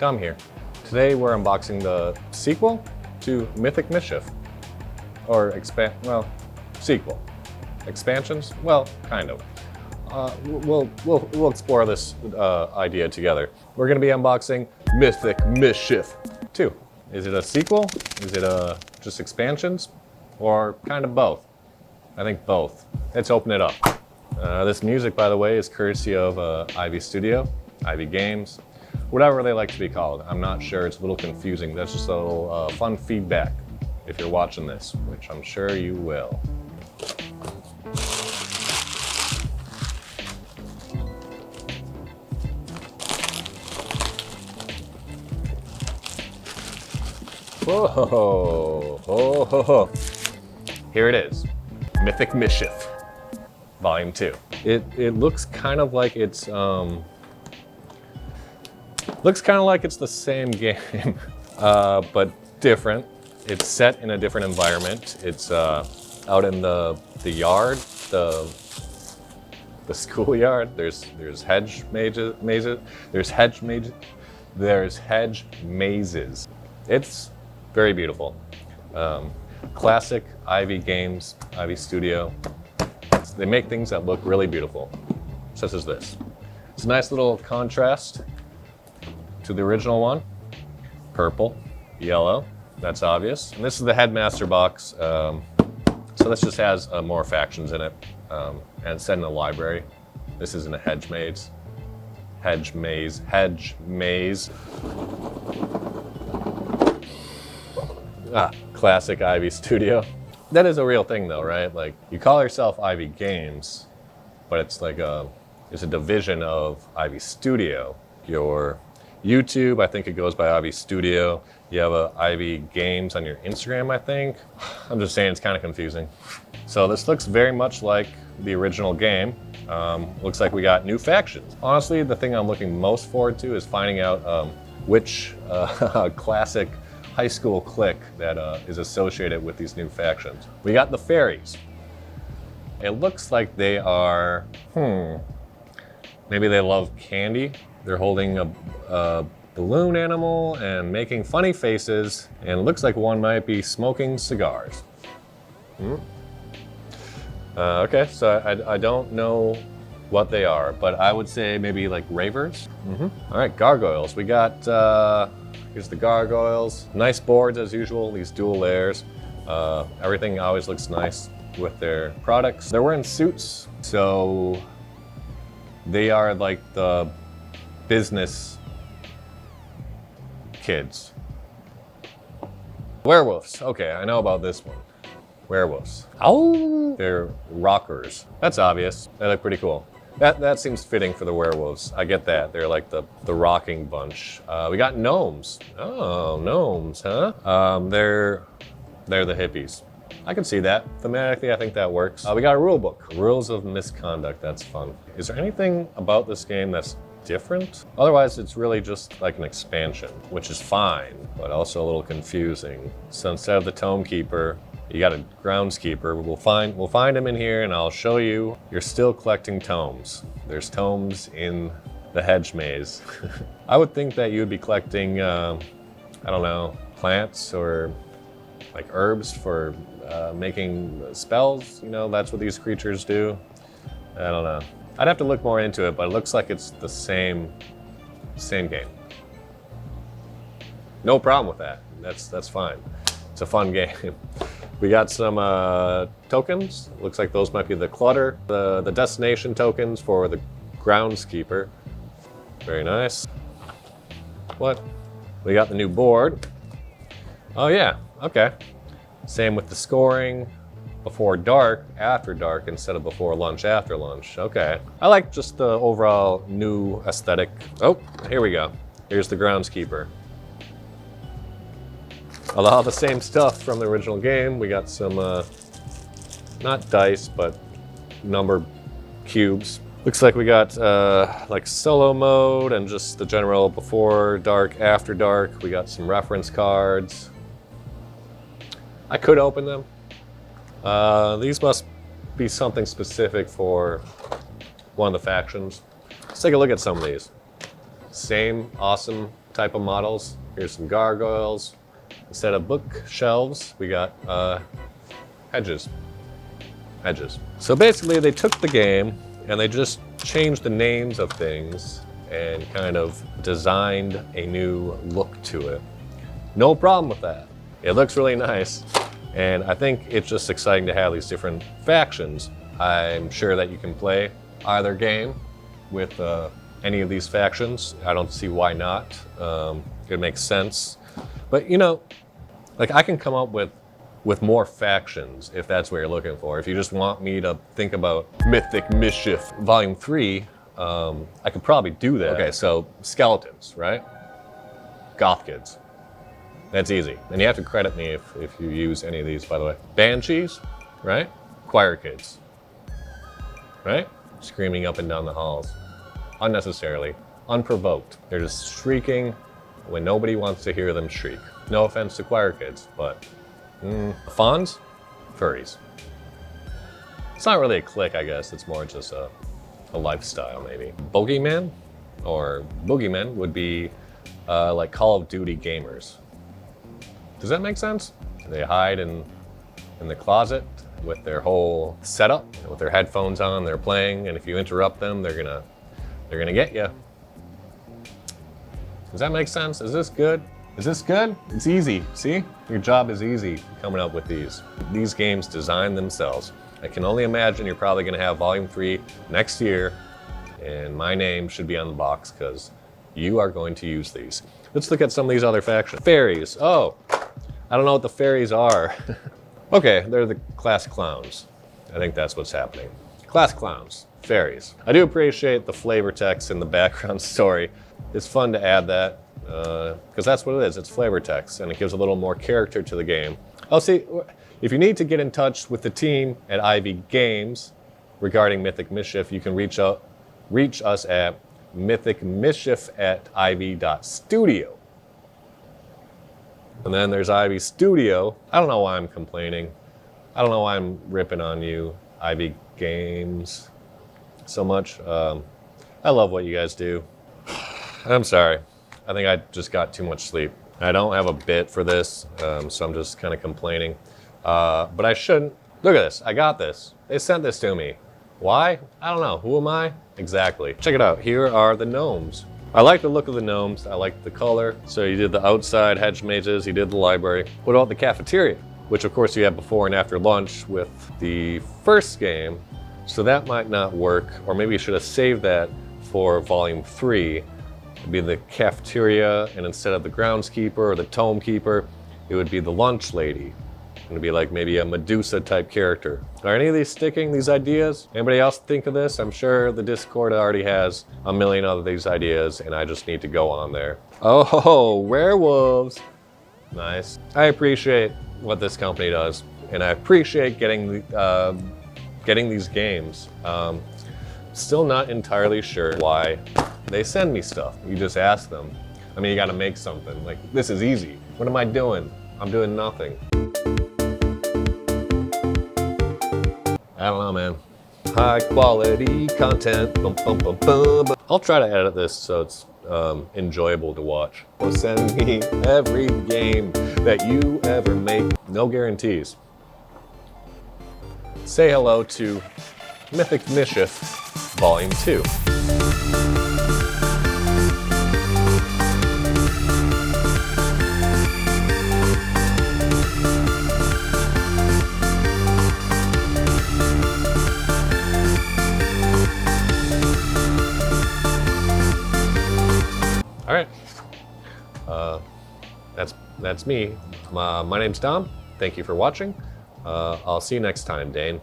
come here. Today we're unboxing the sequel to Mythic Mischief. Or sequel. Expansions? Well, kind of. We'll explore this idea together. We're gonna be unboxing Mythic Mischief 2. Is it a sequel? Is it just expansions? Or kind of both? I think both. Let's open it up. This music, by the way, is courtesy of Ivy Studio, Ivy Games, whatever they like to be called. I'm not sure, it's a little confusing. That's just a little fun feedback if you're watching this, which I'm sure you will. Whoa, ho, ho, ho. Here it is, Mythic Mischief, Volume 2. It looks kind of like it's the same game, but different. It's set in a different environment. It's out in the yard, the schoolyard. There's hedge mazes. There's hedge mazes. It's very beautiful. Classic Ivy Games, Ivy Studio. They make things that look really beautiful, such as this. It's a nice little contrast to the original one. Purple, yellow, that's obvious. And this is the Headmaster box. So this just has more factions in it, and it's set in a library. This is in a hedge maze. Hedge maze. Classic Ivy Studio. That is a real thing though, right? Like, you call yourself Ivy Games, but it's like it's a division of Ivy Studio. Your YouTube, I think it goes by Ivy Studio. You have a Ivy Games on your Instagram, I think. I'm just saying, it's kind of confusing. So this looks very much like the original game. Looks like we got new factions. Honestly, the thing I'm looking most forward to is finding out which classic high school clique that is associated with these new factions. We got the fairies. It looks like they are, maybe they love candy. They're holding a balloon animal and making funny faces, and it looks like one might be smoking cigars. Okay, so I don't know what they are, but I would say maybe like ravers. All right, gargoyles. We got, here's the gargoyles. Nice boards as usual, these dual layers. Everything always looks nice with their products. They're wearing suits, so they are like the business kids. Werewolves, okay, I know about this one. Werewolves. Oh! They're rockers. That's obvious. They look pretty cool. That seems fitting for the werewolves. I get that. They're like the rocking bunch. We got gnomes. Oh, gnomes, huh? They're the hippies. I can see that. Thematically, I think that works. We got a rule book. Rules of misconduct. That's fun. Is there anything about this game that's different? Otherwise, it's really just like an expansion, which is fine, but also a little confusing. So instead of the tome keeper, you got a groundskeeper. We'll find him in here, and I'll show you. You're still collecting tomes. There's tomes in the hedge maze. I would think that you would be collecting, I don't know, plants or like herbs for making spells. You know, that's what these creatures do. I don't know. I'd have to look more into it, but it looks like it's the same game. No problem with that. That's fine. It's a fun game. We got some tokens. Looks like those might be the clutter, the destination tokens for the groundskeeper. Very nice. What? We got the new board. Oh yeah, okay. Same with the scoring. Before dark, after dark, instead of before lunch, after lunch. Okay. I like just the overall new aesthetic. Oh, here we go. Here's the groundskeeper. A lot of the same stuff from the original game. We got some, not dice, but number cubes. Looks like we got like solo mode and just the general before dark, after dark. We got some reference cards. I could open them. These must be something specific for one of the factions. Let's take a look at some of these. Same awesome type of models. Here's some gargoyles. Instead of bookshelves, we got hedges. So basically they took the game and they just changed the names of things and kind of designed a new look to it. No problem with that. It looks really nice. And I think it's just exciting to have these different factions. I'm sure that you can play either game with any of these factions. I don't see why not. It makes sense. But you know, like I can come up with more factions if that's what you're looking for. If you just want me to think about Mythic Mischief Volume 3, I could probably do that. Okay, so skeletons, right? Goth kids. That's easy. And you have to credit me if you use any of these, by the way. Banshees, right? Choir kids, right? Screaming up and down the halls. Unnecessarily, unprovoked. They're just shrieking when nobody wants to hear them shriek. No offense to choir kids, but fawns, furries. It's not really a clique, I guess. It's more just a lifestyle, maybe. Bogeyman or boogeymen would be like Call of Duty gamers. Does that make sense? They hide in the closet with their whole setup, with their headphones on, they're playing, and if you interrupt them, they're gonna get you. Does that make sense? Is this good? Is this good? It's easy, see? Your job is easy coming up with these. These games design themselves. I can only imagine you're probably gonna have Volume 3 next year, and my name should be on the box because you are going to use these. Let's look at some of these other factions. Fairies, oh, I don't know what the fairies are. Okay, they're the class clowns. I think that's what's happening. Class clowns, fairies. I do appreciate the flavor text in the background story. It's fun to add that, because that's what it is, it's flavor text, and it gives a little more character to the game. Oh, see, if you need to get in touch with the team at Ivy Games regarding Mythic Mischief, you can reach us at mythicmischief@ivy.studio. And then there's Ivy Studio. I don't know why I'm complaining. I don't know why I'm ripping on you, Ivy Games, so much. I love what you guys do. I'm sorry. I think I just got too much sleep. I don't have a bit for this, so I'm just kind of complaining. But I shouldn't. Look at this. I got this. They sent this to me. Why? I don't know. Who am I? Exactly. Check it out. Here are the gnomes. I like the look of the gnomes. I like the color. So you did the outside hedge mazes, you did the library. What about the cafeteria? Which of course you had before and after lunch with the first game. So that might not work, or maybe you should have saved that for Volume 3. It'd be the cafeteria, and instead of the groundskeeper or the tome keeper, it would be the lunch lady. It'd be like maybe a Medusa type character. Are any of these sticking, these ideas? Anybody else think of this? I'm sure the Discord already has a million of these ideas, and I just need to go on there. Oh, werewolves. Nice. I appreciate what this company does, and I appreciate getting these games. Still not entirely sure why they send me stuff. You just ask them. I mean, you gotta make something. Like, this is easy. What am I doing? I'm doing nothing. I don't know, man. High quality content. Bum, bum, bum, bum. I'll try to edit this so it's enjoyable to watch. So send me every game that you ever make. No guarantees. Say hello to Mythic Mischief Volume 2. All right, that's me. My name's Dom. Thank you for watching. I'll see you next time, Dane.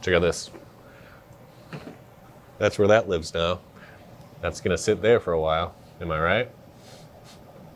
Check out this. That's where that lives now. That's gonna sit there for a while. Am I right?